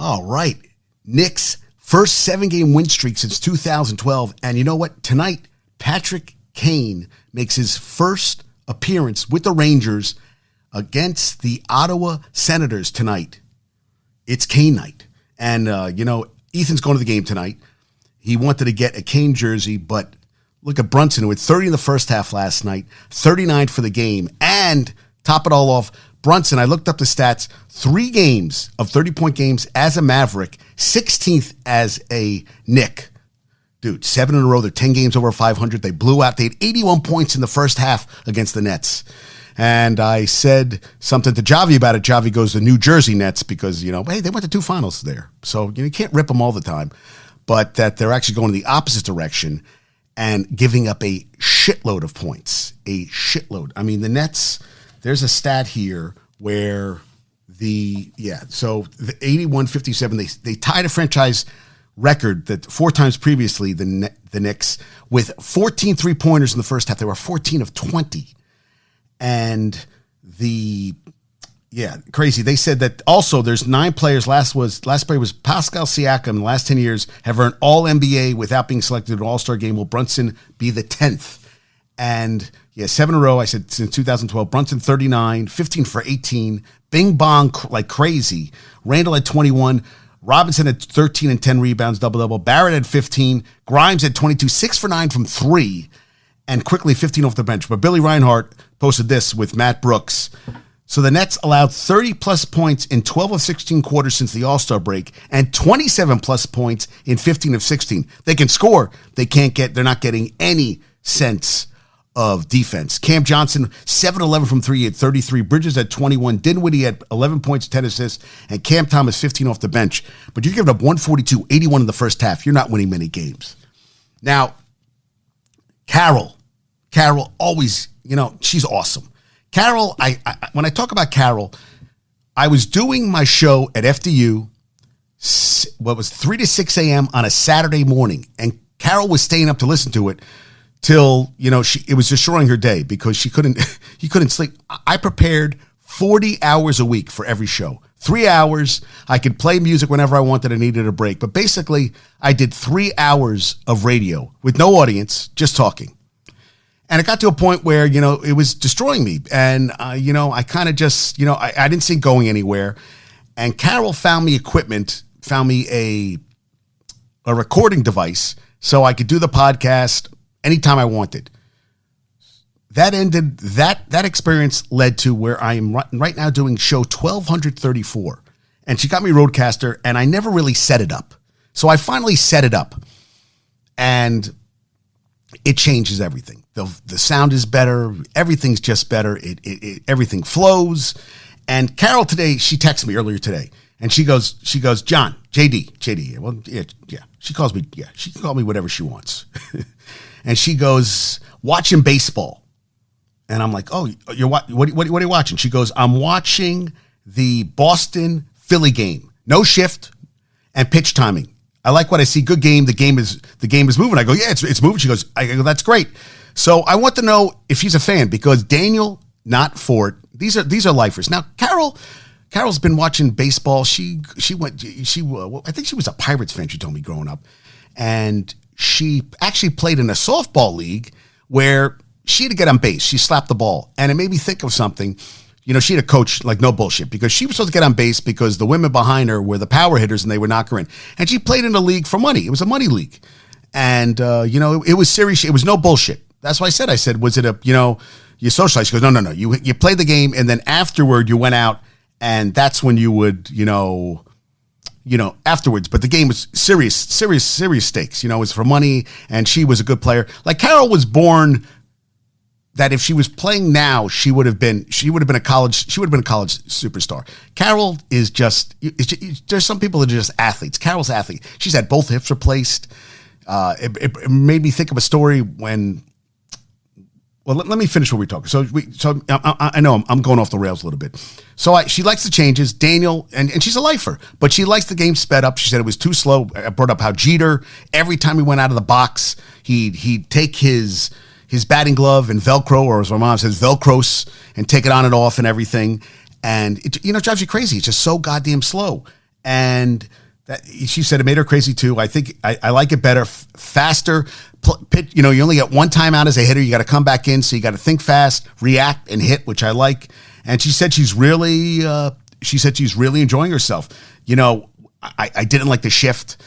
All right. Knicks' first 7-game win streak since 2012. And you know what? Tonight, Patrick Kane makes his first appearance with the Rangers against the Ottawa Senators tonight. It's Kane night. And, Ethan's going to the game tonight. He wanted to get a Kane jersey, but look at Brunson, who had 30 in the first half last night, 39 for the game. And top it all off, Brunson, I looked up the stats, 3 games of 30-point games as a Maverick, 16th as a Knick. Dude, 7 in a row. They're 10 games over 500. They blew out. They had 81 points in the first half against the Nets. And I said something to Javi about it. Javi goes, the New Jersey Nets, because, hey, they went to 2 finals there. So you can't rip them all the time. But that they're actually going in the opposite direction and giving up a shitload of points. A shitload. I mean, the Nets... There's a stat here where the 81-57, they tied a franchise record that 4 times previously, the Knicks, with 14 3-pointers in the first half. They were 14 of 20. And crazy. They said that also there's 9 players. Last player was Pascal Siakam. In the last 10 years have earned all NBA without being selected to an All-Star game. Will Brunson be the 10th? And 7 in a row, I said, since 2012. Brunson, 39, 15 for 18. Bing bong like crazy. Randall had 21. Robinson had 13 and 10 rebounds, double-double. Barrett had 15. Grimes had 22, 6 for 9 from 3. And quickly 15 off the bench. But Billy Reinhart posted this with Matt Brooks. So the Nets allowed 30-plus points in 12 of 16 quarters since the All-Star break and 27-plus points in 15 of 16. They can score. They're not getting any sense of defense. Cam Johnson, 7-11 from 3 at 33. Bridges at 21. Dinwiddie at 11 points, 10 assists. And Cam Thomas, 15 off the bench. But you're giving up 142, 81 in the first half. You're not winning many games. Now, Carol always, she's awesome. Carol, when I talk about Carol, I was doing my show at FDU, 3 to 6 a.m. on a Saturday morning. And Carol was staying up to listen to it till, it was destroying her day because he couldn't sleep. I prepared 40 hours a week for every show. 3 hours. I could play music whenever I wanted. I needed a break. But basically, I did 3 hours of radio with no audience, just talking. And it got to a point where, it was destroying me. And, I kind of just, I didn't see it going anywhere. And Carol found me equipment, found me a recording device so I could do the podcast anytime I wanted. That ended, that experience led to where I am right now doing show 1234. And she got me Rodecaster, and I never really set it up. So I finally set it up. And it changes everything. The sound is better. Everything's just better. Everything flows. And Carol today, she texted me earlier today. And she goes, John, JD. Well, yeah. She calls me, she can call me whatever she wants. And she goes, watching baseball. And I'm like, oh, what are you watching? She goes, I'm watching the Boston Philly game. No shift and pitch timing. I like what I see. Good game. The game is moving. I go, yeah, it's moving. She goes, I go, that's great. So I want to know if she's a fan because Daniel, not Fort. These are lifers. Now, Carol's been watching baseball. I think she was a Pirates fan, she told me growing up. And she actually played in a softball league where she had to get on base. She slapped the ball. And it made me think of something. She had a coach, like no bullshit, because she was supposed to get on base because the women behind her were the power hitters and they would knock her in. And she played in a league for money. It was a money league. And, it was serious. It was no bullshit. That's why I said, was it you socialized? She goes, no. You played the game and then afterward you went out and that's when you would, afterwards. But the game was serious stakes. It was for money and she was a good player. Like Carol was born that if she was playing now, she would have been a college superstar. Carol is just, there's some people that are just athletes. Carol's an athlete. She's had both hips replaced. It made me think of a story when, well, let me finish what we're talking. So I know I'm going off the rails a little bit. So she likes the changes, Daniel, and she's a lifer, but she likes the game sped up. She said it was too slow. I brought up how Jeter, every time he went out of the box, he'd take his batting glove and Velcro, or as my mom says, Velcros, and take it on and off and everything. And it drives you crazy. It's just so goddamn slow. and she said it made her crazy too. I think I like it better, faster. You only get one time out as a hitter. You got to come back in, so you got to think fast, react, and hit, which I like. And she said she's really enjoying herself. I didn't like the shift.